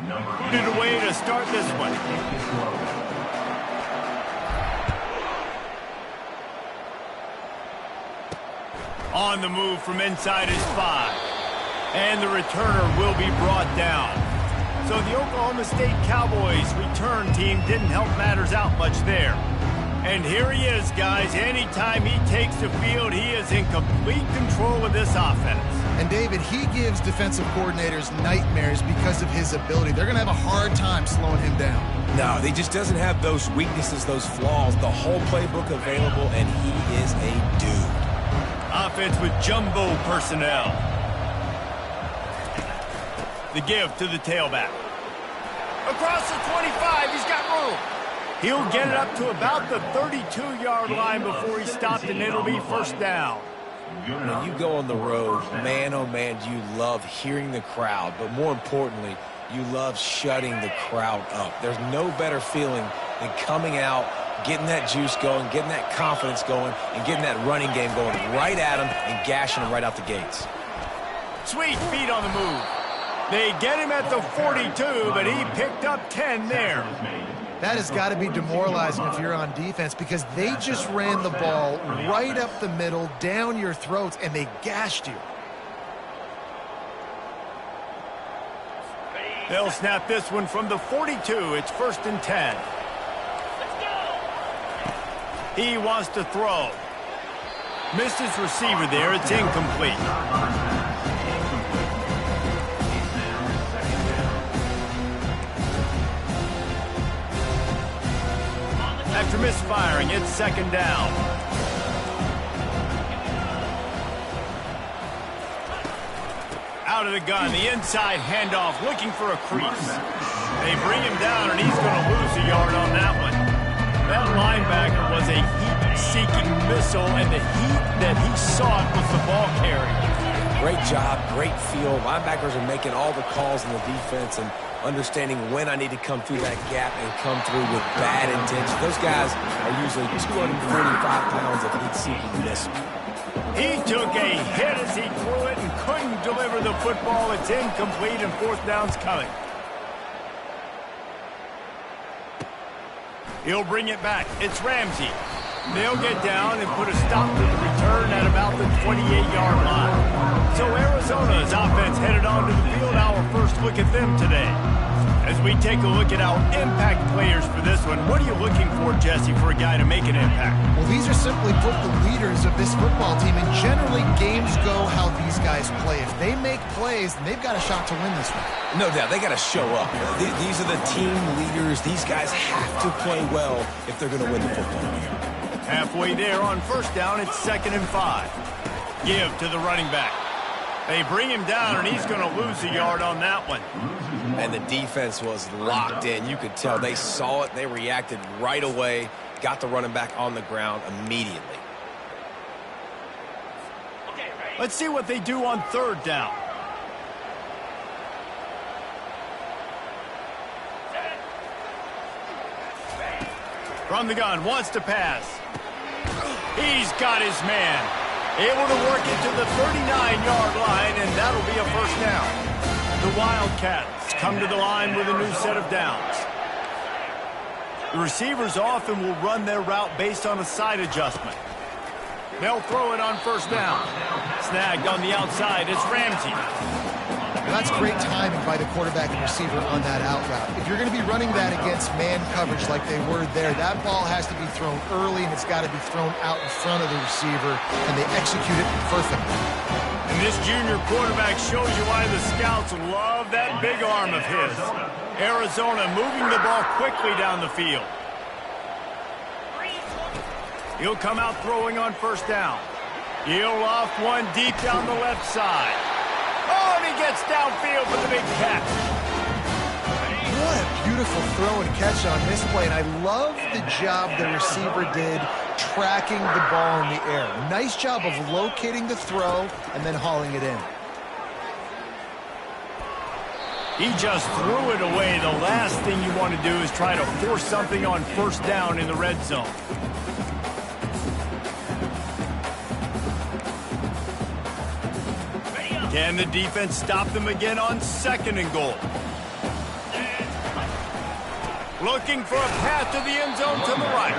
Needed a way to start this one. On the move from inside his 5. And the returner will be brought down. So the Oklahoma State Cowboys return team didn't help matters out much there. And here he is, guys. Anytime he takes the field, he is in complete control of this offense. And, David, he gives defensive coordinators nightmares because of his ability. They're going to have a hard time slowing him down. No, he just doesn't have those weaknesses, those flaws, the whole playbook available, and he is a dude. Offense with jumbo personnel. The give to the tailback. Across the 25, he's got room. He'll get it up to about the 32-yard line before he stopped, and it'll be first down. When you go on the road, man, oh man, you love hearing the crowd, but more importantly, you love shutting the crowd up. There's no better feeling than coming out, getting that juice going, getting that confidence going, and getting that running game going right at them and gashing them right out the gates. Sweet feet on the move. They get him at the 42, but he picked up 10 there. That has got to be demoralizing if you're on defense because they just ran the ball right up the middle, down your throats, and they gashed you. They'll snap this one from the 42. It's 1st and 10. He wants to throw. Missed his receiver there. It's incomplete. After misfiring, it's 2nd down. Out of the gun, the inside handoff, looking for a crease. They bring him down, and he's going to lose a yard on that one. That linebacker was a heat-seeking missile, and the heat that he sought was the ball carrier. Great job, great feel. Linebackers are making all the calls in the defense and understanding when I need to come through that gap and come through with bad intention. Those guys are usually 245 pounds of heat-seeking missile. He took a hit as he threw it and couldn't deliver the football. It's incomplete, and 4th down's coming. He'll bring it back. It's Ramsey. They'll get down and put a stop to the return at about the 28-yard line. So Arizona's offense headed onto the field. Our first look at them today. As we take a look at our impact players for this one, what are you looking for, Jesse, for a guy to make an impact? Well, these are simply put the leaders of this football team, and generally games go how these guys play. If they make plays, then they've got a shot to win this one. No doubt, they got to show up. These are the team leaders. These guys have to play well if they're going to win the football game. Halfway there on 1st down, it's 2nd and 5. Give to the running back. They bring him down, and he's going to lose a yard on that one. And the defense was locked in. You could tell they saw it. They reacted right away, got the running back on the ground immediately. Let's see what they do on 3rd down. From the gun, wants to pass. He's got his man. Able to work it to the 39-yard line, and that'll be a 1st down. The Wildcats come to the line with a new set of downs. The receivers often will run their route based on a side adjustment. They'll throw it on 1st down. Snagged on the outside, it's Ramsey. Now that's great timing by the quarterback and receiver on that out route. If you're going to be running that against man coverage like they were there, that ball has to be thrown early, and it's got to be thrown out in front of the receiver, and they execute it perfectly. And this junior quarterback shows you why the scouts love that big arm of his. Arizona moving the ball quickly down the field. He'll come out throwing on 1st down. He'll loft one deep down the left side. Oh, and he gets downfield for the big catch. What a beautiful throw and catch on this play, and I love the job the receiver did tracking the ball in the air. Nice job of locating the throw and then hauling it in. He just threw it away. The last thing you want to do is try to force something on 1st down in the red zone. Can the defense stop them again on 2nd and goal? Looking for a path to the end zone to the right.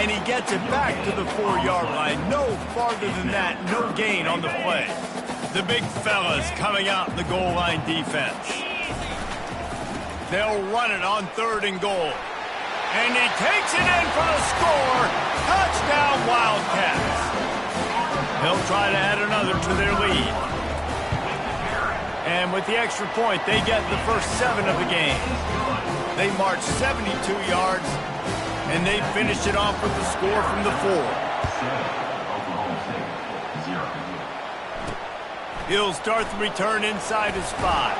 And he gets it back to the 4-yard line. No farther than that, no gain on the play. The big fellas coming out in the goal line defense. They'll run it on 3rd and goal. And he takes it in for the score. Touchdown, Wildcats. They'll try to add another to their lead. And with the extra point, they get the first 7 of the game. They march 72 yards, and they finish it off with the score from the 4. He'll start the return inside his 5.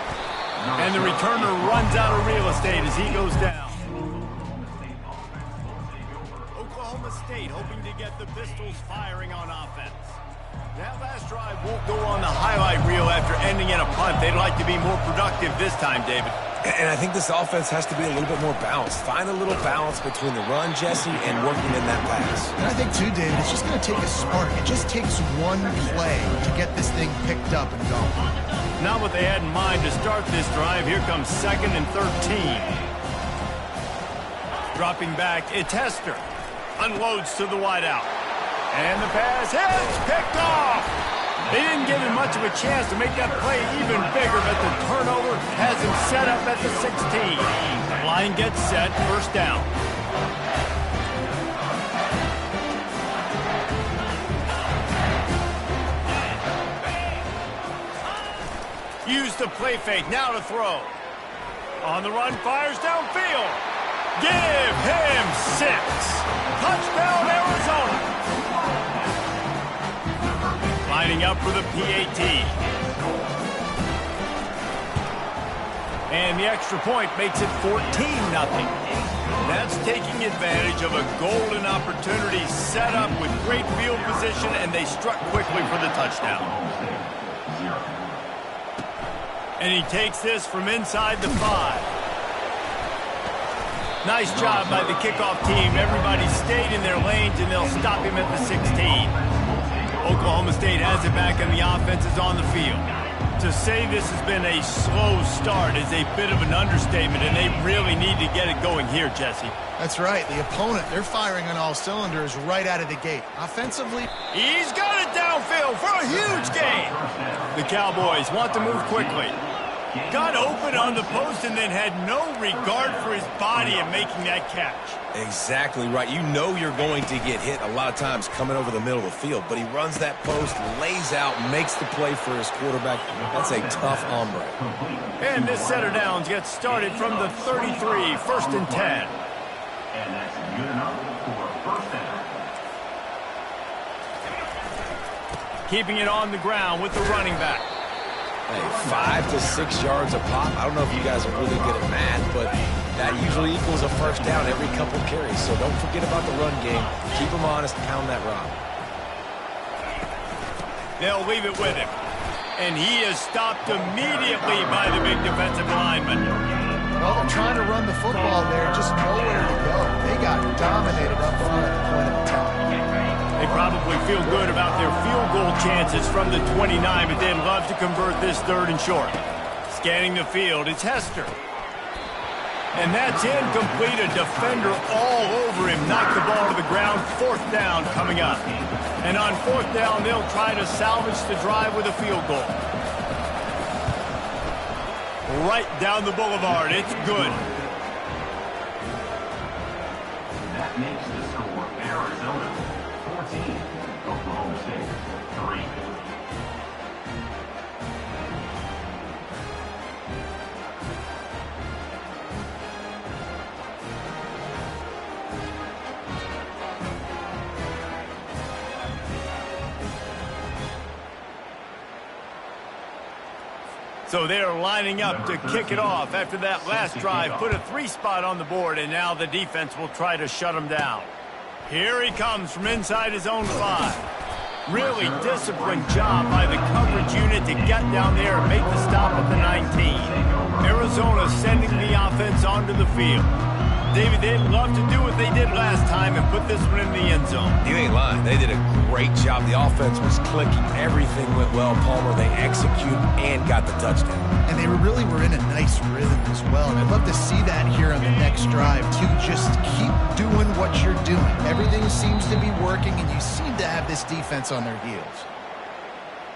And the returner runs out of real estate as he goes down. Oklahoma State hoping to get the Pistols firing on offense. That last drive won't go on the highlight reel after ending in a punt. They'd like to be more productive this time, David. And I think this offense has to be a little bit more balanced. Find a little balance between the run, Jesse, and working in that pass. And I think, too, David, it's just going to take a spark. It just takes one play to get this thing picked up and going. Not what they had in mind to start this drive. Here comes 2nd and 13. Dropping back, it's Hester. Unloads to the wideout. And the pass hits, picked off. They didn't give him much of a chance to make that play even bigger, but the turnover has him set up at the 16. Line gets set, first down. Use the play fake, now to throw. On the run, fires downfield. Give him 6. Touchdown, Arizona. Lining up for the PAT. And the extra point makes it 14-0. That's taking advantage of a golden opportunity set up with great field position, and they struck quickly for the touchdown. And he takes this from inside the 5. Nice job by the kickoff team. Everybody stayed in their lanes, and they'll stop him at the 16. Oklahoma State has it back, and the offense is on the field. To say this has been a slow start is a bit of an understatement, and they really need to get it going here, Jesse. That's right. The opponent, they're firing on all cylinders right out of the gate. Offensively, he's got it downfield for a huge gain. The Cowboys want to move quickly. Got open on the post and then had no regard for his body in making that catch. Exactly right. You know you're going to get hit a lot of times coming over the middle of the field, but he runs that post, lays out, makes the play for his quarterback. That's a tough hombre. And this set of downs gets started from the 33, 1st and 10. And that's good enough for first down. Keeping it on the ground with the running back. Hey, 5 to 6 yards a pop. I don't know if you guys are really good at math, but that usually equals a first down every couple carries. So don't forget about the run game. Keep them honest, pound that rock. They'll leave it with him. And he is stopped immediately by the big defensive lineman. well, they're trying to run the football there, just nowhere to go. They got dominated up front at the point of attack. They probably feel good about their field goal chances from the 29, but they'd love to convert this 3rd and short. Scanning the field, it's Hester. And that's incomplete. A defender all over him. Knocked the ball to the ground. 4th down coming up. And on 4th down, they'll try to salvage the drive with a field goal. Right down the boulevard. It's good. That makes the score Arizona 14, Oklahoma State 3. So they're lining up to kick it off after that last drive. Put a 3 spot on the board, and now the defense will try to shut him down. Here he comes from inside his own 5. Really disciplined job by the coverage unit to get down there and make the stop at the 19. Arizona sending the offense onto the field. David, they'd love to do what they did last time and put this one in the end zone. You ain't lying. They did a great job. The offense was clicking. Everything went well, Palmer. They executed and got the touchdown. And they really were in a nice rhythm as well. And I'd love to see that here on the next drive, too. Just keep doing what you're doing. Everything seems to be working, and you seem to have this defense on their heels.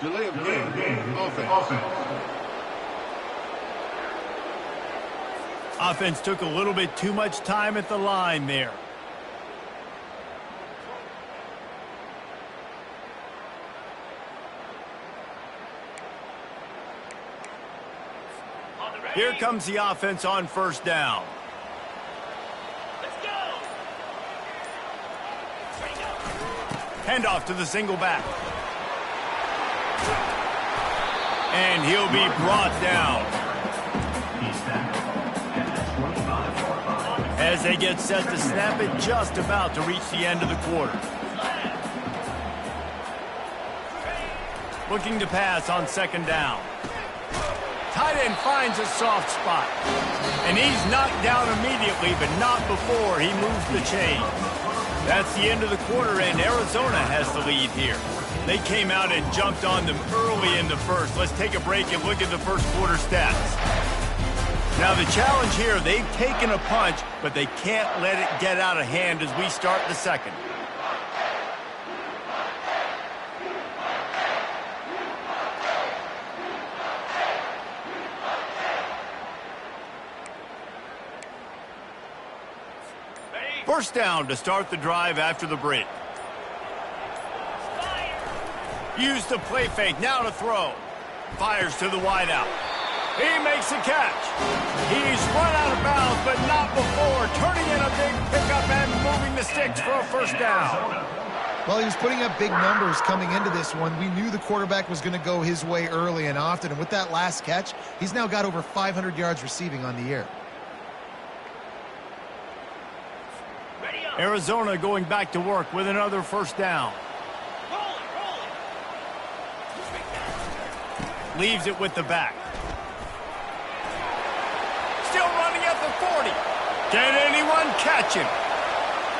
Delay of game. Offense. Offense took a little bit too much time at the line there. Here comes the offense on first down. Let's go. Handoff to the single back. And he'll be brought down. As they get set to snap it, just about to reach the end of the quarter. Looking to pass on second down. Tight end finds a soft spot. And he's knocked down immediately, but not before he moves the chain. That's the end of the quarter, and Arizona has the lead here. They came out and jumped on them early in the first. Let's take a break and look at the first quarter stats. Now the challenge here, they've taken a punch, but they can't let it get out of hand as we start the second. First down to start the drive after the break. Use the play fake, now to throw. Fires to the wideout. He makes a catch. He's run out of bounds, but not before turning in a big pickup and moving the sticks for a first down. Well, he was putting up big numbers coming into this one. We knew the quarterback was going to go his way early and often, and with that last catch, he's now got over 500 yards receiving on the year. Arizona going back to work with another first down. Leaves it with the back. Still running at the 40. Can anyone catch him?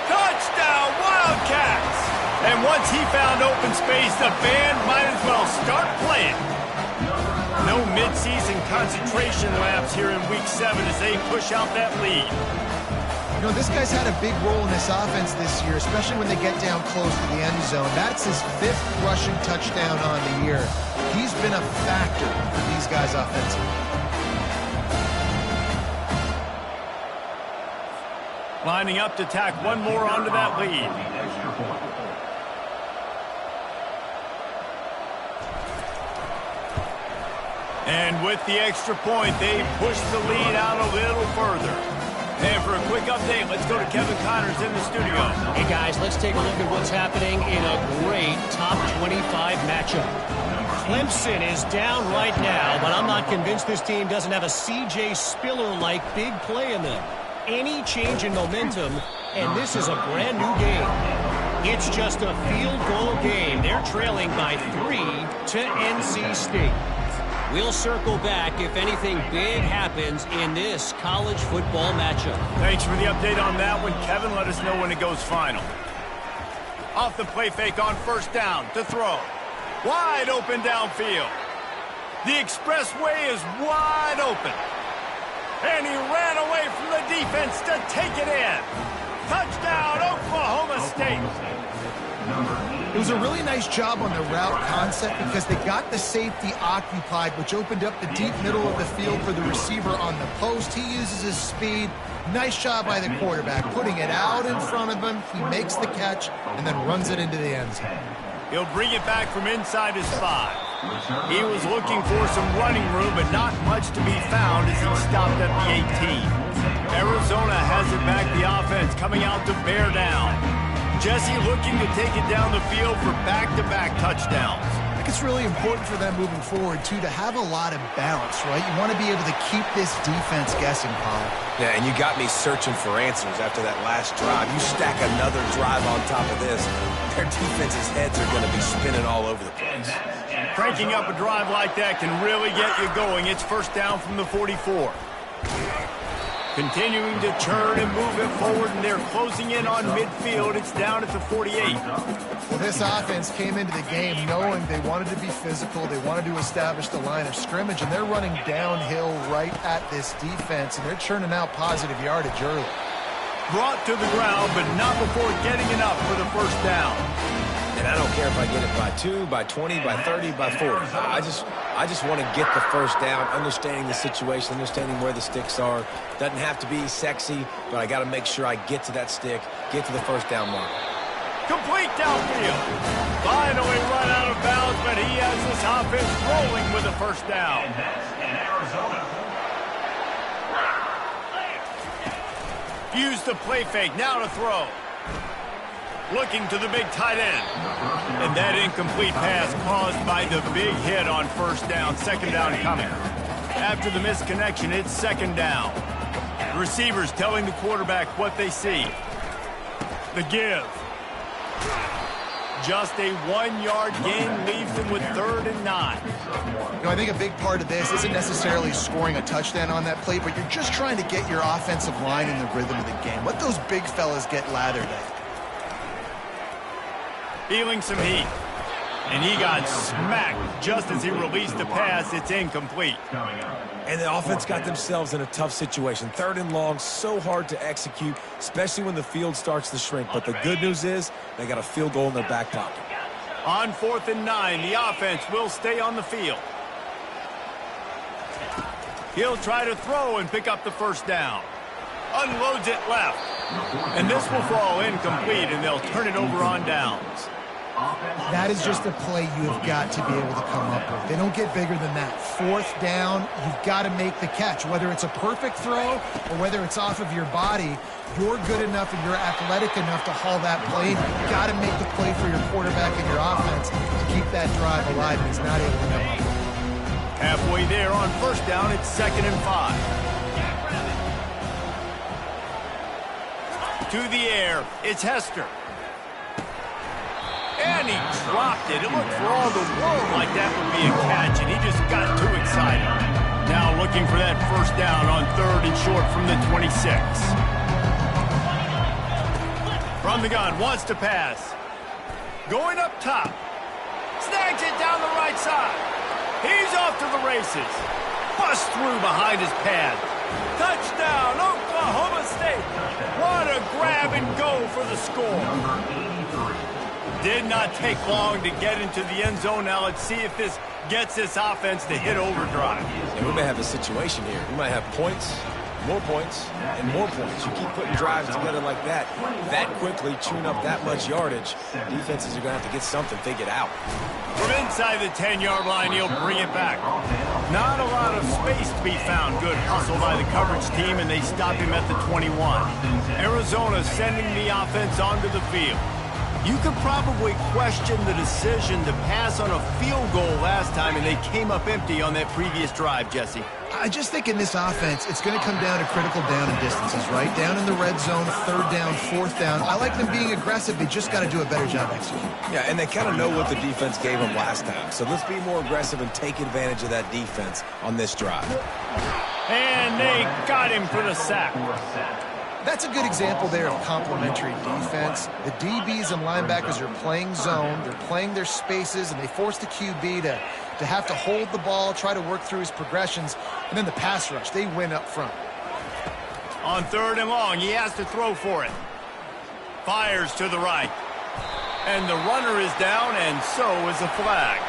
Touchdown, Wildcats! And once he found open space, the band might as well start playing. No midseason concentration laps here in Week 7 as they push out that lead. You know, this guy's had a big role in this offense this year, especially when they get down close to the end zone. That's his 5th rushing touchdown on the year. He's been a factor for these guys offensively. Lining up to tack one more onto that lead. And with the extra point, they push the lead out a little further. And for a quick update, let's go to Kevin Connors in the studio. Hey, guys, let's take a look at what's happening in a great top 25 matchup. Clemson is down right now, but I'm not convinced this team doesn't have a C.J. Spiller-like big play in them. Any change in momentum, and this is a brand new game. It's just a field goal game. They're trailing by 3 to NC State. We'll circle back if anything big happens in this college football matchup. Thanks for the update on that one, Kevin. Let us know when it goes final. Off the play fake on first down to throw. Wide open downfield. The expressway is wide open. And he ran away from the defense to take it in. Touchdown, Oklahoma State. It was a really nice job on the route concept because they got the safety occupied, which opened up the deep middle of the field for the receiver on the post. He uses his speed. Nice job by the quarterback, putting it out in front of him. He makes the catch and then runs it into the end zone. He'll bring it back from inside his 5. He was looking for some running room, but not much to be found as he stopped at the 18. Arizona has it back, the offense coming out to bear down. Jesse looking to take it down the field for back-to-back touchdowns. I think it's really important for them moving forward, too, to have a lot of balance, right? You want to be able to keep this defense guessing, Paul. Yeah, and you got me searching for answers after that last drive. You stack another drive on top of this, their defense's heads are going to be spinning all over the place. Cranking up a drive like that can really get you going. It's first down from the 44. Continuing to churn and move it forward, and they're closing in on midfield. It's down at the 48. Well, this offense came into the game knowing they wanted to be physical. They wanted to establish the line of scrimmage, and they're running downhill right at this defense, and they're churning out positive yardage early. Brought to the ground, but not before getting enough for the first down. And I don't care if I get it by 2, by 20, by 30, by 40. I just want to get the first down, understanding the situation, understanding where the sticks are. Doesn't have to be sexy, but I got to make sure I get to that stick, get to the first down mark. Complete downfield. Finally run out of bounds, but he has this offense rolling with a first down. And that's in Arizona. Use the play fake, now to throw. Looking to the big tight end. And that incomplete pass caused by the big hit on first down. Second down coming. After the misconnection, it's second down. The receivers telling the quarterback what they see. The give. Just a 1-yard gain leaves them with 3rd and 9. You know, I think a big part of this isn't necessarily scoring a touchdown on that play, but you're just trying to get your offensive line in the rhythm of the game. Let those big fellas get lathered at. Feeling some heat. And he got smacked just as he released the pass. It's incomplete. And the offense got themselves in a tough situation. 3rd and long, so hard to execute, especially when the field starts to shrink. But the good news is they got a field goal in their back pocket. On 4th and 9, the offense will stay on the field. He'll try to throw and pick up the first down. Unloads it left. And this will fall incomplete, and they'll turn it over on downs. That is just a play you have got to be able to come up with. They don't get bigger than that. 4th down, you've got to make the catch. Whether it's a perfect throw or whether it's off of your body, you're good enough and you're athletic enough to haul that play. You've got to make the play for your quarterback and your offense to keep that drive alive, and he's not able to come up with it. Halfway there on first down, it's 2nd and 5. To the air, it's Hester. And he dropped it. It looked for all the world like that would be a catch, and he just got too excited. Now looking for that first down on 3rd and short from the 26. From the gun, wants to pass. Going up top. Snags it down the right side. He's off to the races. Bust through behind his pad. Touchdown, Oklahoma State. What a grab and go for the score. Did not take long to get into the end zone. Now let's see if this gets this offense to hit overdrive. Yeah, we may have a situation here. We might have points, more points, and more points. You keep putting drives together like that quickly, chewing up that much yardage, defenses are going to have to get something figured out. From inside the 10-yard line, he'll bring it back. Not a lot of space to be found. Good hustle by the coverage team, and they stop him at the 21. Arizona sending the offense onto the field. You could probably question the decision to pass on a field goal last time, and they came up empty on that previous drive, Jesse. I just think in this offense, it's going to come down to critical down and distances, right? Down in the red zone, 3rd down, 4th down. I like them being aggressive. They just got to do a better job executing. Yeah, and they kind of know what the defense gave them last time. So let's be more aggressive and take advantage of that defense on this drive. And they got him for the sack. That's a good example there of complementary defense. The DBs and linebackers are playing zone, they're playing their spaces, and they force the QB to have to hold the ball, try to work through his progressions, and then the pass rush, they win up front. On 3rd and long, he has to throw for it. Fires to the right. And the runner is down, and so is a flag.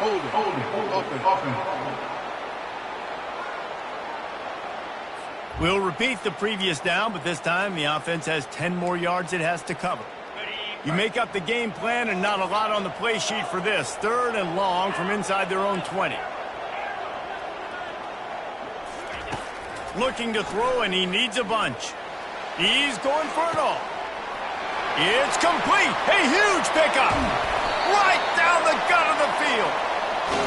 Hold it. Offense. We'll repeat the previous down, but this time the offense has 10 more yards it has to cover. You make up the game plan and not a lot on the play sheet for this. 3rd and long from inside their own 20. Looking to throw, and he needs a bunch. He's going for it all. It's complete. A huge pickup. Right down the gut of the field.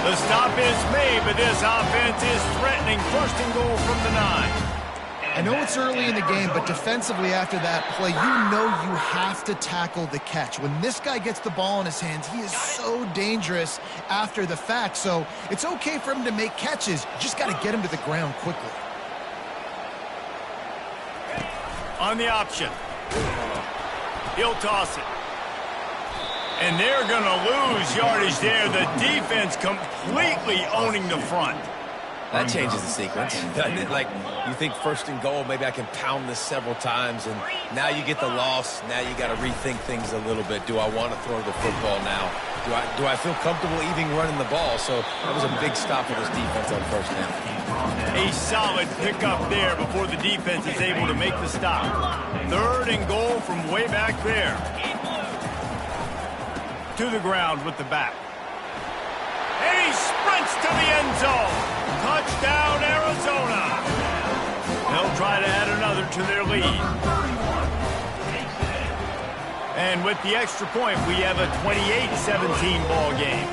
The stop is made, but this offense is threatening 1st and goal from the 9. I know it's early in the game, but defensively after that play, you know you have to tackle the catch. When this guy gets the ball in his hands, he is so dangerous after the fact. So it's okay for him to make catches. You just got to get him to the ground quickly. On the option. He'll toss it. And they're going to lose yardage there. The defense completely owning the front. That changes the sequence, doesn't it? Like, you think first and goal, maybe I can pound this several times, and now you get the loss. Now you got to rethink things a little bit. Do I want to throw the football now? Do I feel comfortable even running the ball? So that was a big stop for this defense on first down. A solid pickup there before the defense is able to make the stop. Third and goal from way back there. To the ground with the back. And he sprints to the end zone. Touchdown, Arizona. They'll try to add another to their lead. And with the extra point, we have a 28-17 ball game.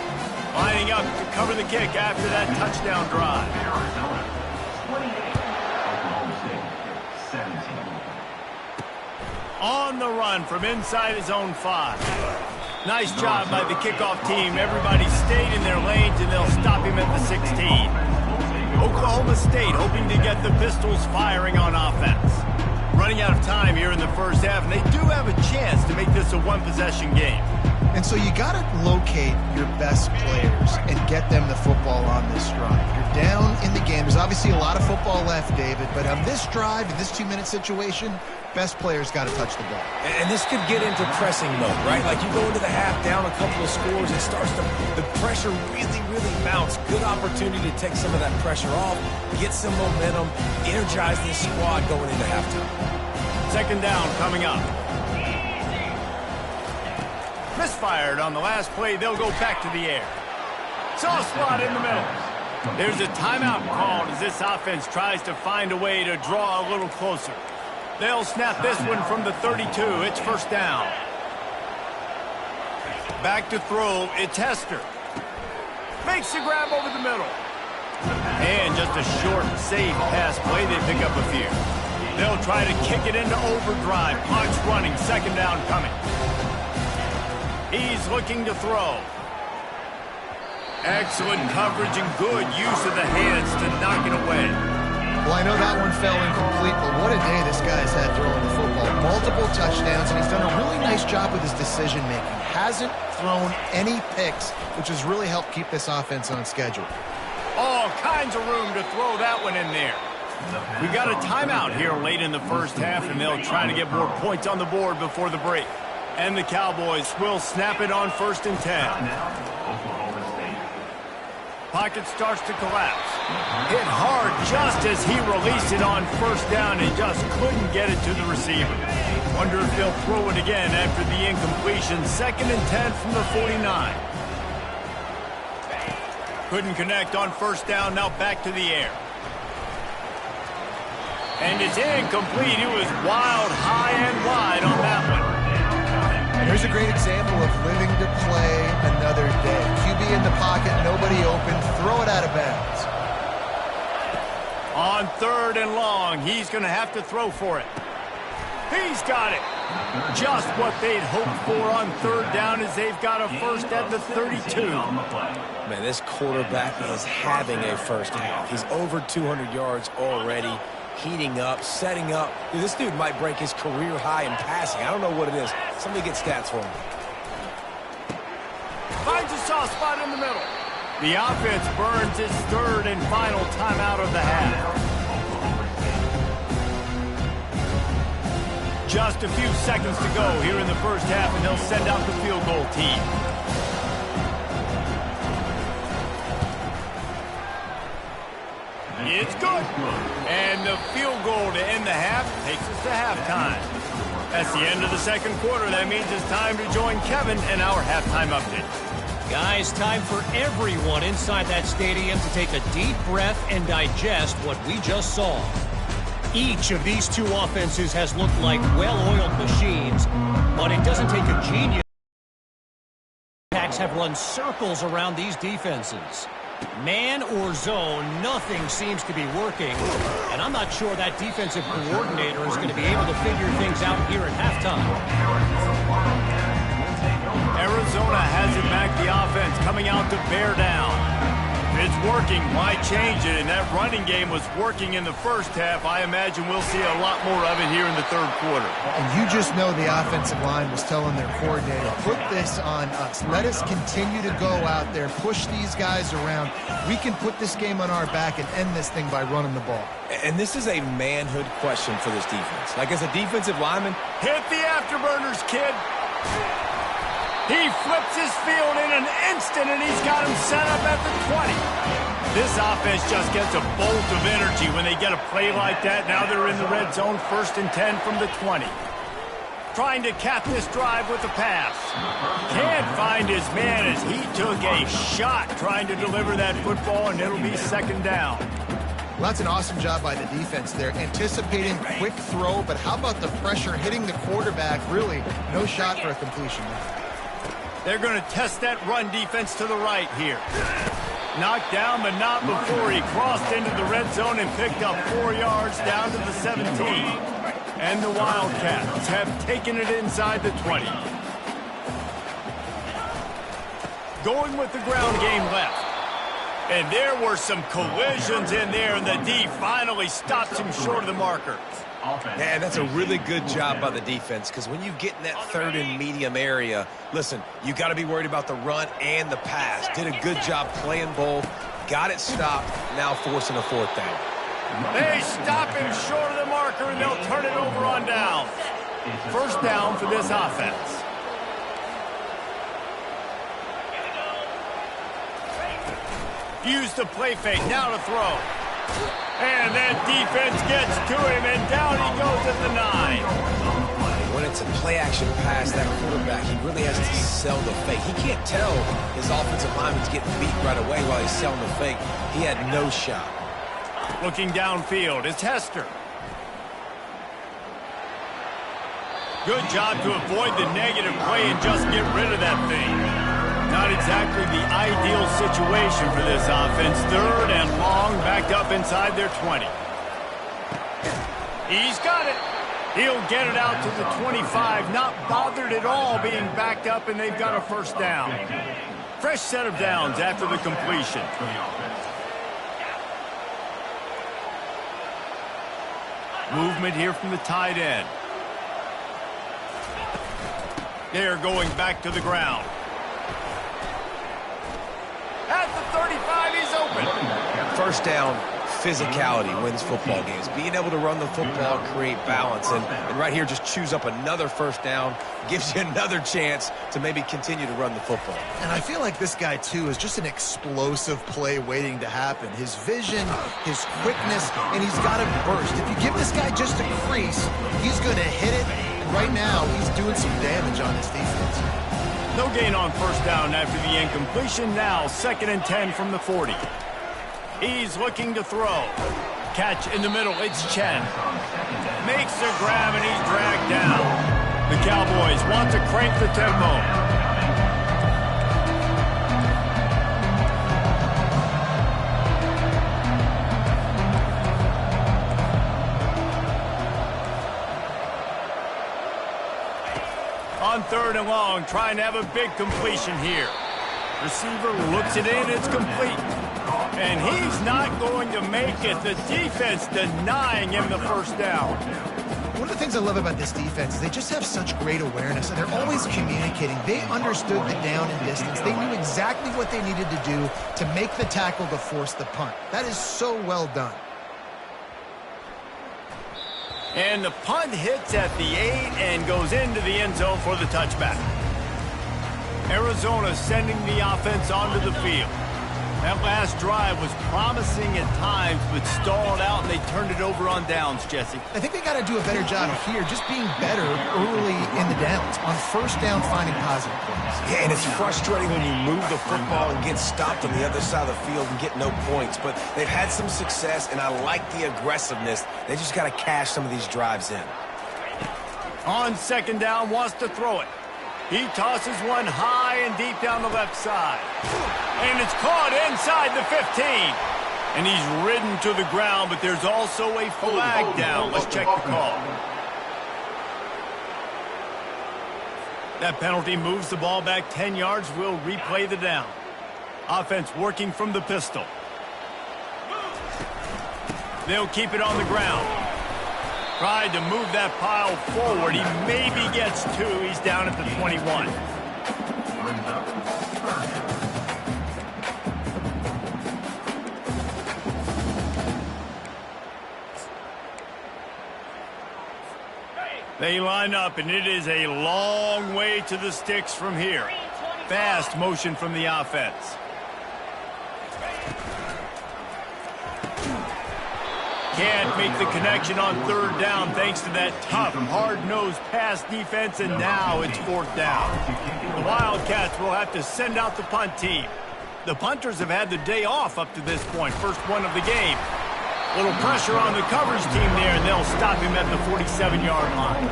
Lining up to cover the kick after that touchdown drive. Arizona, 28. Oklahoma State, 17. On the run from inside his own 5. Nice job by the kickoff team. Everybody stayed in their lanes, and they'll stop him at the 16. Oklahoma State hoping to get the Pistols firing on offense. Running out of time here in the first half, and they do have a chance to make this a one-possession game. And so you got to locate your best players and get them the football on this drive. You're down in the game. There's obviously a lot of football left, David, but on this drive, in this 2-minute situation, best players got to touch the ball. And this could get into pressing mode, right? Like you go into the half down a couple of scores, it starts to, the pressure really, really mounts. Good opportunity to take some of that pressure off, get some momentum, energize this squad going into halftime. Second down coming up. Misfired on the last play. They'll go back to the air. Soft spot in the middle. There's a timeout called as this offense tries to find a way to draw a little closer. They'll snap this one from the 32. It's first down. Back to throw. It's Hester. Makes the grab over the middle. And just a short, safe pass play. They pick up a few. They'll try to kick it into overdrive. Clock's running. Second down coming. He's looking to throw. Excellent coverage and good use of the hands to knock it away. Well, I know that one fell incomplete, but what a day this guy's had throwing the football. Multiple touchdowns, and he's done a really nice job with his decision-making. Hasn't thrown any picks, which has really helped keep this offense on schedule. All kinds of room to throw that one in there. We got a timeout here late in the first half, and they'll try to get more points on the board before the break. And the Cowboys will snap it on 1st and 10. Pocket starts to collapse. Hit hard just as he released it on first down and just couldn't get it to the receiver. Wonder if they'll throw it again after the incompletion. 2nd and 10 from the 49. Couldn't connect on first down. Now back to the air. And it's incomplete. It was wild, high and wide on that one. Here's a great example of living to play another day. QB in the pocket, nobody open, throw it out of bounds. On 3rd and long, he's going to have to throw for it. He's got it. Just what they'd hoped for on 3rd down as they've got a first at the 32. Man, this quarterback is having a first half. He's over 200 yards already. Heating up, setting up. Dude, this dude might break his career high in passing. I don't know what it is. Somebody get stats for him. Finds a soft spot in the middle. The offense burns its 3rd and final timeout of the half. Just a few seconds to go here in the first half, and they'll send out the field goal team. It's good. And the field goal to end the half takes us to halftime. That's the end of the second quarter. That means it's time to join Kevin in our halftime update. Guys, time for everyone inside that stadium to take a deep breath and digest what we just saw. Each of these two offenses has looked like well-oiled machines, but it doesn't take a genius. Attacks have run circles around these defenses. Man or zone, nothing seems to be working, and I'm not sure that defensive coordinator is going to be able to figure things out here at halftime. Arizona has it back, the offense coming out to bear down. it's working, why change it? And that running game was working in the first half. I imagine we'll see a lot more of it here in the third quarter. And you just know the offensive line was telling their coordinator, put this on us. Let us continue to go out there, push these guys around. We can put this game on our back and end this thing by running the ball. And this is a manhood question for this defense. Like, as a defensive lineman, hit the afterburners, kid. He flips his field in an instant, and he's got him set up at the 20. This offense just gets a bolt of energy when they get a play like that. Now they're in the red zone, 1st and 10 from the 20. Trying to cap this drive with a pass. Can't find his man as he took a shot trying to deliver that football, and it'll be 2nd down. Well, that's an awesome job by the defense there. Anticipating quick throw, but how about the pressure hitting the quarterback? Really, no shot for a completion. They're going to test that run defense to the right here. Knocked down, but not before he crossed into the red zone and picked up 4 yards down to the 17. And the Wildcats have taken it inside the 20. Going with the ground game left. And there were some collisions in there, and the D finally stops him short of the marker. Man, that's a really good job by the defense, because when you get in that 3rd and medium area, listen, you got to be worried about the run and the pass. Did a good job playing both, got it stopped, now forcing a 4th down. They stop him short of the marker, and they'll turn it over on downs. 1st down for this offense. Use the play fake, now to throw. And that defense gets to him, and down he goes at the 9. When it's a play-action pass, that quarterback, he really has to sell the fake. He can't tell his offensive lineman's getting beat right away while he's selling the fake. He had no shot. Looking downfield, it's Hester. Good job to avoid the negative play and just get rid of that thing. Not exactly the ideal situation for this offense. 3rd and long, backed up inside their 20. He's got it. He'll get it out to the 25, not bothered at all being backed up, and they've got a 1st down. Fresh set of downs after the completion. Movement here from the tight end. They're going back to the ground. At the 35, he's open. 1st down, physicality wins football games. Being able to run the football, create balance, and right here just choose up another 1st down, gives you another chance to maybe continue to run the football. And I feel like this guy, too, is just an explosive play waiting to happen. His vision, his quickness, and he's got a burst. If you give this guy just a crease, he's going to hit it. And right now, he's doing some damage on his defense. No gain on 1st down after the incompletion. Now 2nd and 10 from the 40. He's looking to throw. Catch in the middle. It's Chen. Makes the grab, and he's dragged down. The Cowboys want to crank the tempo. On 3rd and long, trying to have a big completion here. Receiver looks it in, it's complete. And he's not going to make it. The defense denying him the 1st down. One of the things I love about this defense is they just have such great awareness, and they're always communicating. They understood the down and distance. They knew exactly what they needed to do to make the tackle to force the punt. That is so well done. And the punt hits at the 8 and goes into the end zone for the touchback. Arizona sending the offense onto the field. That last drive was promising at times, but stalled out, and they turned it over on downs, Jesse. I think they got to do a better job here, just being better early in the downs. On 1st down, finding positive plays. Yeah, and it's frustrating when you move the football and get stopped on the other side of the field and get no points. But they've had some success, and I like the aggressiveness. They just got to cash some of these drives in. On 2nd down, wants to throw it. He tosses one high and deep down the left side. And it's caught inside the 15. And he's ridden to the ground, but there's also a flag down. Let's check the call. That penalty moves the ball back 10 yards. We'll replay the down. Offense working from the pistol. They'll keep it on the ground. Tried to move that pile forward. He maybe gets 2. He's down at the 21. They line up, and it is a long way to the sticks from here. Fast motion from the offense. Can't make the connection on 3rd down thanks to that tough, hard-nosed pass defense, and now it's 4th down. The Wildcats will have to send out the punt team. The punters have had the day off up to this point, first one of the game. Little pressure on the coverage team there, and they'll stop him at the 47-yard line.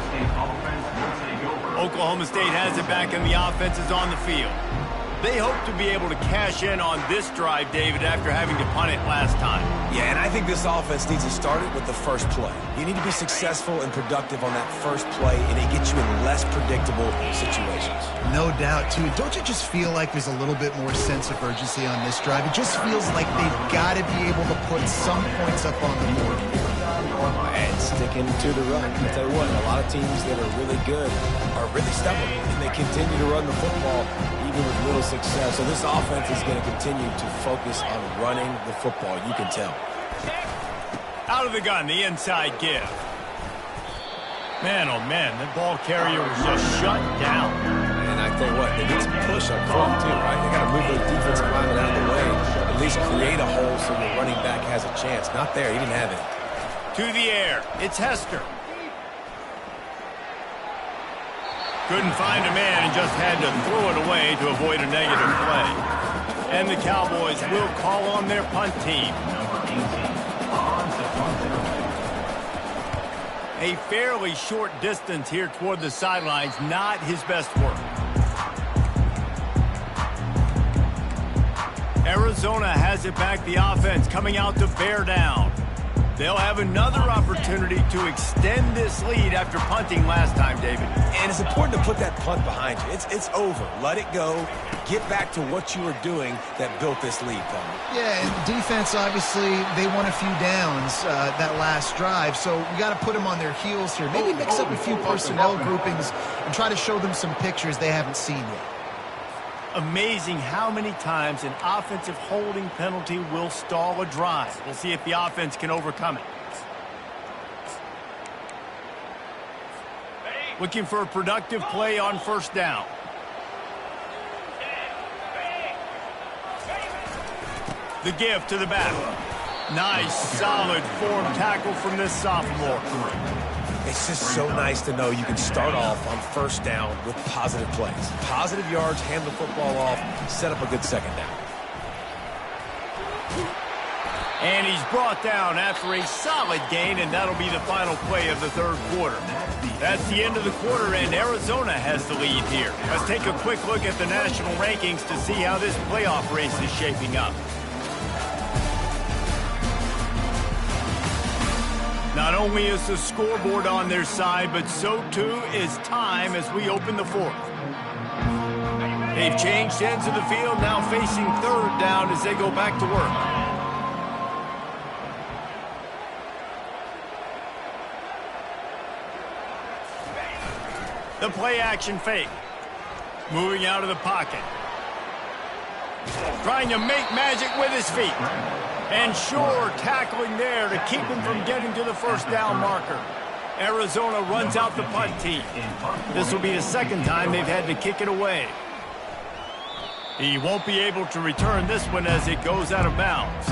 Oklahoma State has it back, and the offense is on the field. They hope to be able to cash in on this drive, David, after having to punt it last time. Yeah, and I think this offense needs to start it with the first play. You need to be successful and productive on that first play, and it gets you in less predictable situations. No doubt, too. Don't you just feel like there's a little bit more sense of urgency on this drive? It just feels like they've got to be able to put some points up on the board. And sticking to the run. I tell you what, a lot of teams that are really good are really stubborn, and they continue to run the football even with little success. So this offense is going to continue to focus on running the football. You can tell. Out of the gun, the inside give. Man, oh man, the ball carrier was just shut down. And I tell you what, they get some push up front too, right? They got to move those defensive linemen out of the way, at least create a hole so the running back has a chance. Not there, he didn't have it. To the air, it's Hester. Couldn't find a man and just had to throw it away to avoid a negative play. And the Cowboys will call on their punt team. A fairly short distance here toward the sidelines, not his best work. Arizona has it back, the offense coming out to bear down. They'll have another opportunity to extend this lead after punting last time, David. And it's important to put that punt behind you. It's over. Let it go. Get back to what you were doing that built this lead, Paul. Yeah, and defense, obviously, they won a few downs that last drive, so we got to put them on their heels here. Maybe mix up a few personnel groupings and try to show them some pictures they haven't seen yet. Amazing how many times an offensive holding penalty will stall a drive. We'll see if the offense can overcome it. Looking for a productive play on 1st down. The give to the back. Nice, solid form tackle from this sophomore. It's just so nice to know you can start off on 1st down with positive plays. Positive yards, hand the football off, set up a good 2nd down. And he's brought down after a solid gain, and that'll be the final play of the 3rd quarter. That's the end of the quarter, and Arizona has the lead here. Let's take a quick look at the national rankings to see how this playoff race is shaping up. Not only is the scoreboard on their side, but so too is time as we open the 4th. They've changed ends of the field, now facing 3rd down as they go back to work. The play action fake. Moving out of the pocket. Trying to make magic with his feet. And sure, tackling there to keep him from getting to the 1st down marker. Arizona runs out the punt team. This will be the 2nd time they've had to kick it away. He won't be able to return this one as it goes out of bounds.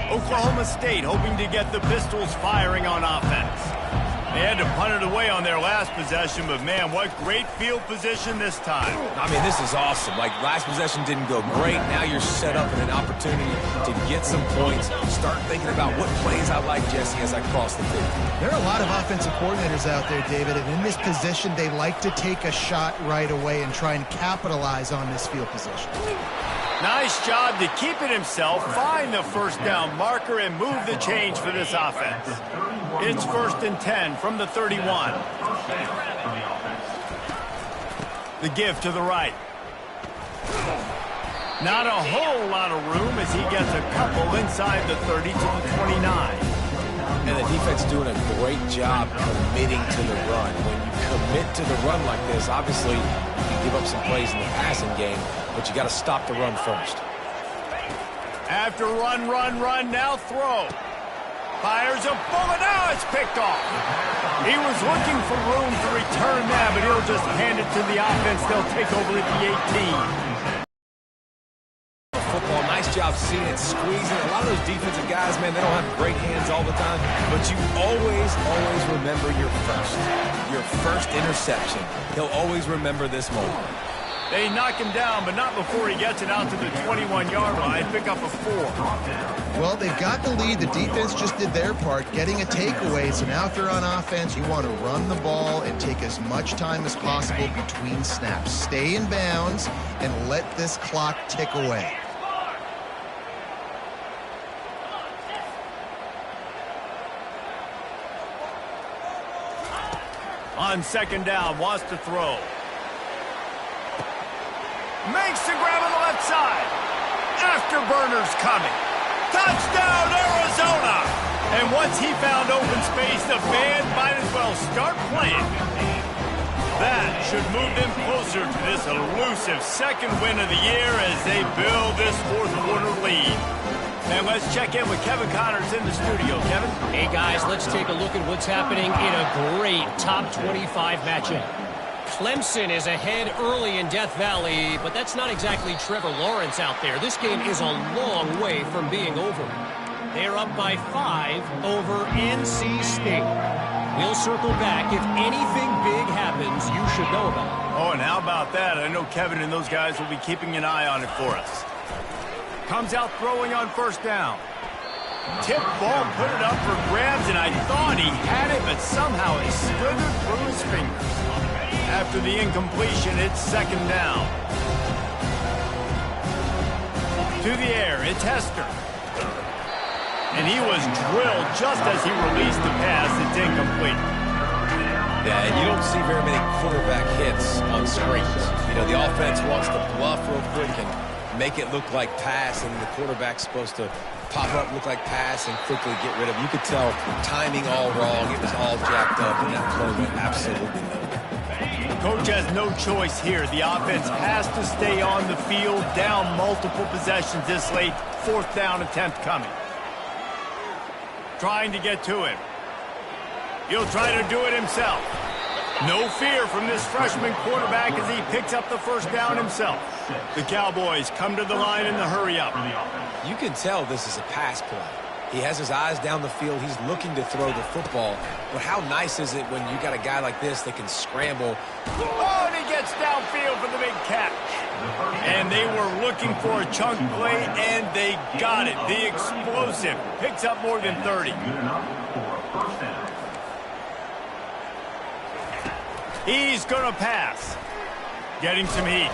Oklahoma State hoping to get the Pistols firing on offense. They had to punt it away on their last possession, but man, what great field position this time. I mean, this is awesome. Like, last possession didn't go great. Now you're set up in an opportunity to get some points. Start thinking about what plays I like, Jesse, as I cross the field. There are a lot of offensive coordinators out there, David, and in this position, they like to take a shot right away and try and capitalize on this field position. Nice job to keep it himself, find the 1st down marker, and move the change for this offense. It's 1st and 10 from the 31. The give to the right. Not a whole lot of room as he gets a couple inside the 30 to the 29. And the defense doing a great job committing to the run. When you commit to the run like this, obviously you can give up some plays in the passing game, but you got to stop the run first. After run, now throw. Fires a bullet, now it's picked off. He was looking for room to return that, but he'll just hand it to the offense. They'll take over at the 18. Football, nice job seeing it, squeezing. A lot of those defensive guys, man, they don't have great hands all the time, but you always remember your first interception. He'll always remember this moment. They knock him down, but not before he gets it out to the 21-yard line. Pick up a 4. Well, they've got the lead. The defense just did their part, getting a takeaway. So now if you're on offense, you want to run the ball and take as much time as possible between snaps. Stay in bounds and let this clock tick away. On second down, wants to throw. Makes the grab on the left side. Afterburner's coming. Touchdown, Arizona! And once he found open space, the band might as well start playing. That should move them closer to this elusive second win of the year as they build this fourth quarter lead. And let's check in with Kevin Connors in the studio. Kevin? Hey, guys, let's take a look at what's happening in a great top 25 matchup. Clemson is ahead early in Death Valley, but that's not exactly Trevor Lawrence out there. This game is a long way from being over. They're up by 5 over NC State. We'll circle back if anything big happens you should know about. Oh, and how about that? I know Kevin and those guys will be keeping an eye on it for us. Comes out throwing on first down. Tip ball, put it up for grabs, and I thought he had it, but somehow it slithered through his fingers. After the incompletion, it's second down. To the air, it's Hester. And he was drilled just as he released the pass. It's incomplete. Yeah, and you don't see very many quarterback hits on screens. You know, the offense wants to bluff real quick and make it look like pass, and the quarterback's supposed to pop up, look like pass, and quickly get rid of it. You could tell timing all wrong. It was all jacked up, and that play went absolutely nowhere. Coach has no choice here. The offense has to stay on the field, down multiple possessions this late. Fourth down attempt coming. Trying to get to him. He'll try to do it himself. No fear from this freshman quarterback as he picks up the first down himself. The Cowboys come to the line in the hurry-up. You can tell this is a pass play. He has his eyes down the field. He's looking to throw the football. But how nice is it when you got a guy like this that can scramble? Oh, and he gets downfield for the big catch. And they were looking for a chunk play, and they got it. The explosive picks up more than 30. He's going to pass. Getting some heat.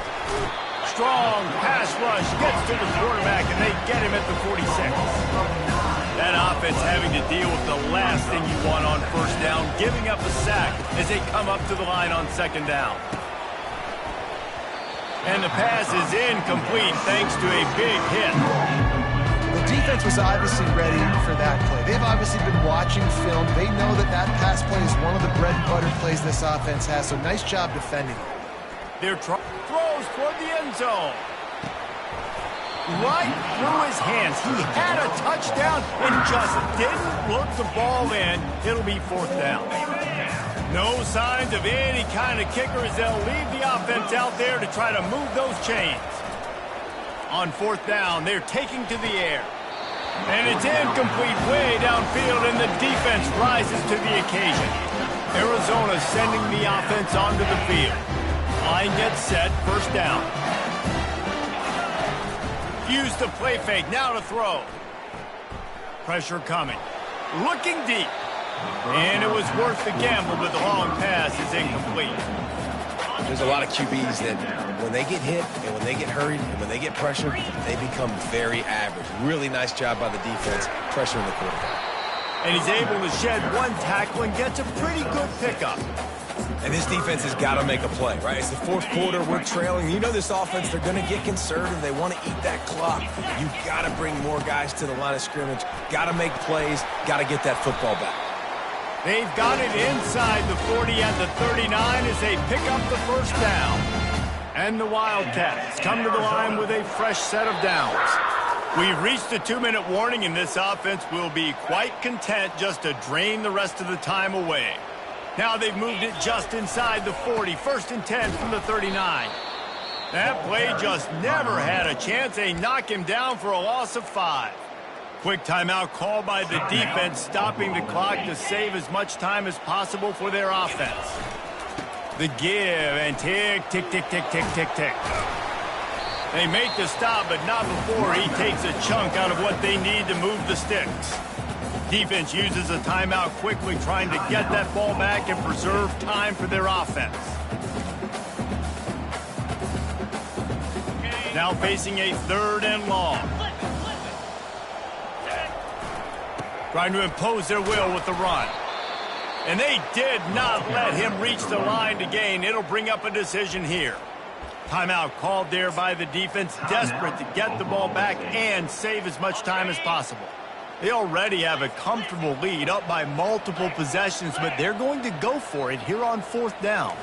Strong pass rush gets to the quarterback, and they get him at the 46. That offense having to deal with the last thing you want on first down, giving up a sack as they come up to the line on second down. And the pass is incomplete thanks to a big hit. The defense was obviously ready for that play. They've obviously been watching film. They know that that pass play is one of the bread and butter plays this offense has, so nice job defending. They're throws toward the end zone. Right through his hands. He had a touchdown and just didn't look the ball in. It'll be fourth down. No signs of any kind of kicker as they'll leave the offense out there to try to move those chains. On fourth down, they're taking to the air. And it's incomplete way downfield, and the defense rises to the occasion. Arizona sending the offense onto the field. Line gets set, first down. Use the play fake, now to throw. Pressure coming. Looking deep. And it was worth the gamble, but the long pass is incomplete. There's a lot of QBs that when they get hit and when they get hurried and when they get pressured, they become very average. Really nice job by the defense, pressuring the quarterback. And he's able to shed one tackle and gets a pretty good pickup. And this defense has got to make a play, right? It's the fourth quarter. We're trailing. You know this offense, they're going to get conservative. They want to eat that clock. You've got to bring more guys to the line of scrimmage. Got to make plays. Got to get that football back. They've got it inside the 40 at the 39 as they pick up the first down. And the Wildcats come to the line with a fresh set of downs. We've reached a 2-minute warning, and this offense will be quite content just to drain the rest of the time away. Now they've moved it just inside the 40. 1st and 10 from the 39. That play just never had a chance. They knock him down for a loss of 5. Quick timeout called by the defense, stopping the clock to save as much time as possible for their offense. The give and tick, tick, tick, tick, tick, tick, tick. They make the stop, but not before he takes a chunk out of what they need to move the sticks. Defense uses a timeout quickly, trying to get that ball back and preserve time for their offense. Now facing a 3rd and long. Trying to impose their will with the run. And they did not let him reach the line to gain. It'll bring up a decision here. Timeout called there by the defense, desperate to get the ball back and save as much time as possible. They already have a comfortable lead, up by multiple possessions, but they're going to go for it here on 4th down.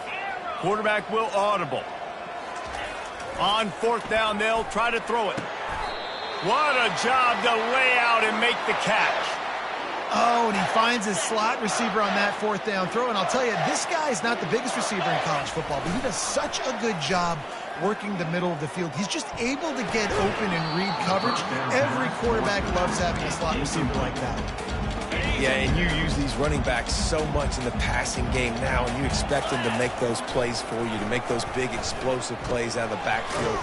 Quarterback will audible. On 4th down, they'll try to throw it. What a job to lay out and make the catch. Oh, and he finds his slot receiver on that 4th down throw. And I'll tell you, this guy's not the biggest receiver in college football, but he does such a good job working the middle of the field. He's just able to get open and read coverage. Every quarterback loves having a slot receiver like that. Yeah, and you use these running backs so much in the passing game now, and you expect them to make those plays for you, to make those big explosive plays out of the backfield.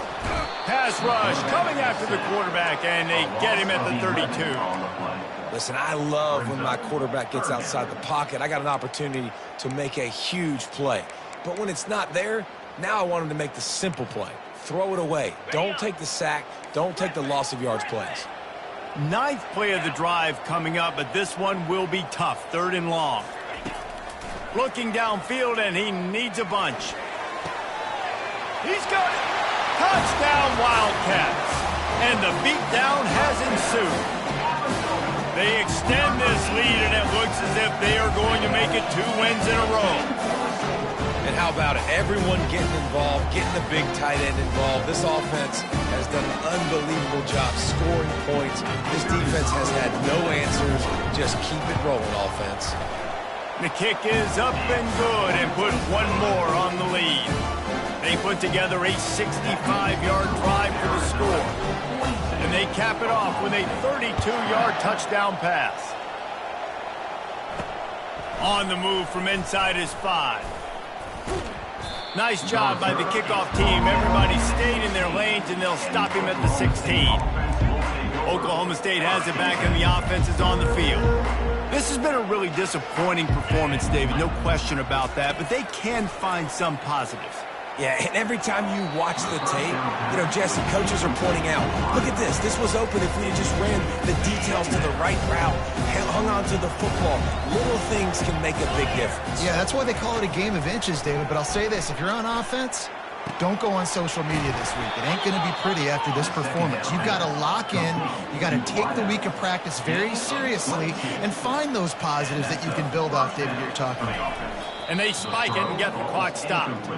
Pass rush coming after the quarterback, and they get him at the 32. Listen, I love when my quarterback gets outside the pocket. I got an opportunity to make a huge play. But when it's not there, now I want him to make the simple play. Throw it away. Don't take the sack. Don't take the loss of yards plays. 9th play of the drive coming up, but this one will be tough. 3rd and long. Looking downfield, and he needs a bunch. He's got it. Touchdown, Wildcats. And the beatdown has ensued. They extend this lead, and it looks as if they are going to make it 2 wins in a row. And how about it? Everyone getting involved, getting the big tight end involved. This offense has done an unbelievable job scoring points. This defense has had no answers. Just keep it rolling, offense. The kick is up and good, and put one more on the lead. They put together a 65-yard drive for the score. And they cap it off with a 32-yard touchdown pass. On the move from inside his 5. Nice job by the kickoff team. Everybody stayed in their lanes, and they'll stop him at the 16. Oklahoma State has it back, and the offense is on the field. This has been a really disappointing performance, David, no question about that, but they can find some positives. Yeah, and every time you watch the tape, you know, Jesse, coaches are pointing out, look at this. This was open if we had just ran the details to the right route, hung on to the football. Little things can make a big difference. Yeah, that's why they call it a game of inches, David. But I'll say this, if you're on offense, don't go on social media this week. It ain't going to be pretty after this performance. You've got to lock in. You got to take the week of practice very seriously and find those positives that you can build off, David, you're talking about. And they spike it and get the clock stopped.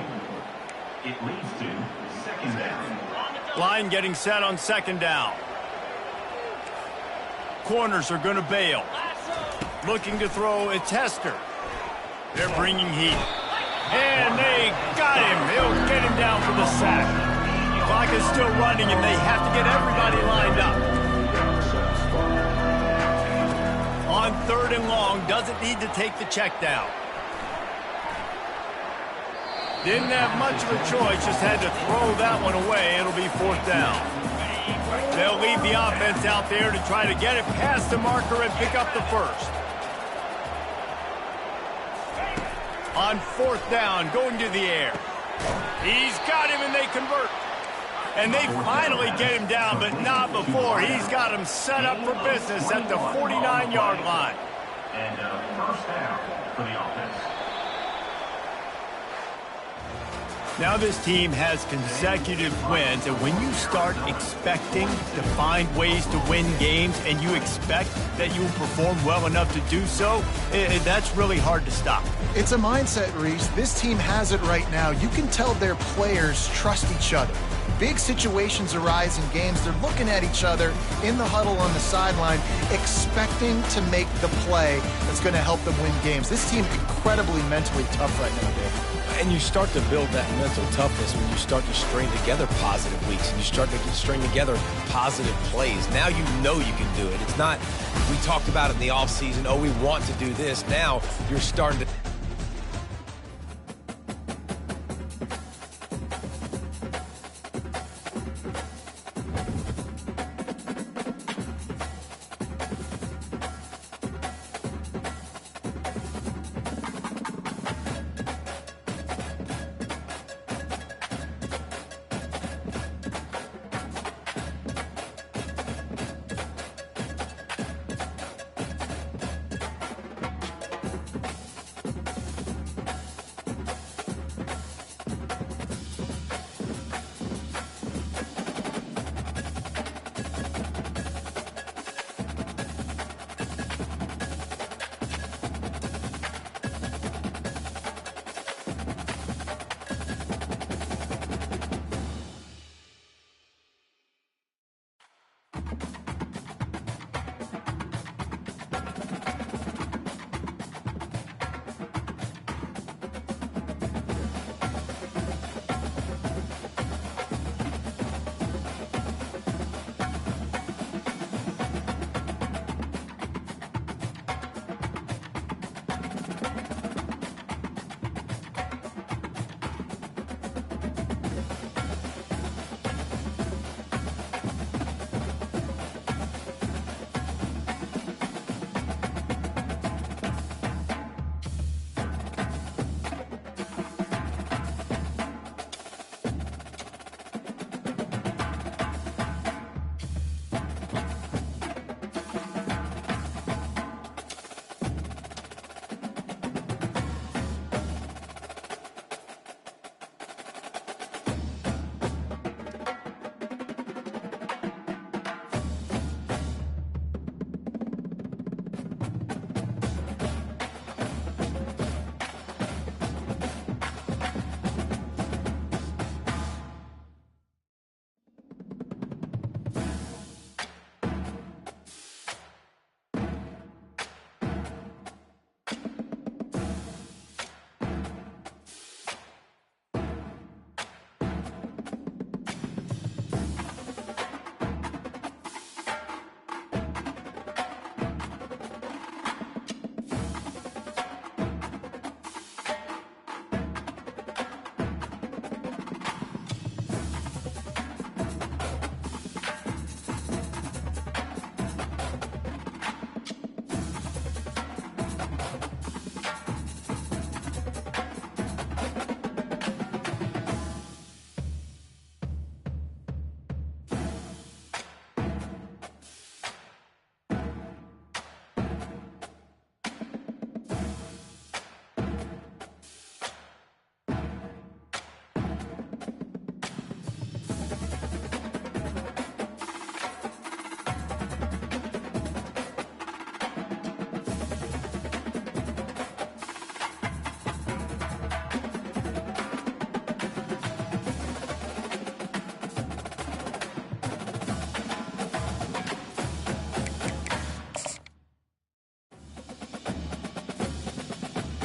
It leads to 2nd down. Line getting set on 2nd down. Corners are going to bail. Looking to throw, it's Hester. They're bringing heat. And they got him. They'll get him down for the sack. Clock is still running, and they have to get everybody lined up. On 3rd and long, doesn't need to take the check down. Didn't have much of a choice, just had to throw that one away. It'll be 4th down. They'll leave the offense out there to try to get it past the marker and pick up the first. On 4th down, going to the air. He's got him, and they convert. And they finally get him down, but not before. He's got him set up for business at the 49-yard line. And 1st down for the offense. Now this team has consecutive wins, and when you start expecting to find ways to win games and you expect that you will perform well enough to do so, that's really hard to stop. It's a mindset, Reese. This team has it right now. You can tell their players trust each other. Big situations arise in games. They're looking at each other in the huddle on the sideline, expecting to make the play that's going to help them win games. This team incredibly mentally tough right now, Dave. And you start to build that mental toughness when you start to string together positive weeks and you start to string together positive plays. Now you know you can do it. It's not, we talked about it in the offseason, oh, we want to do this. Now you're starting to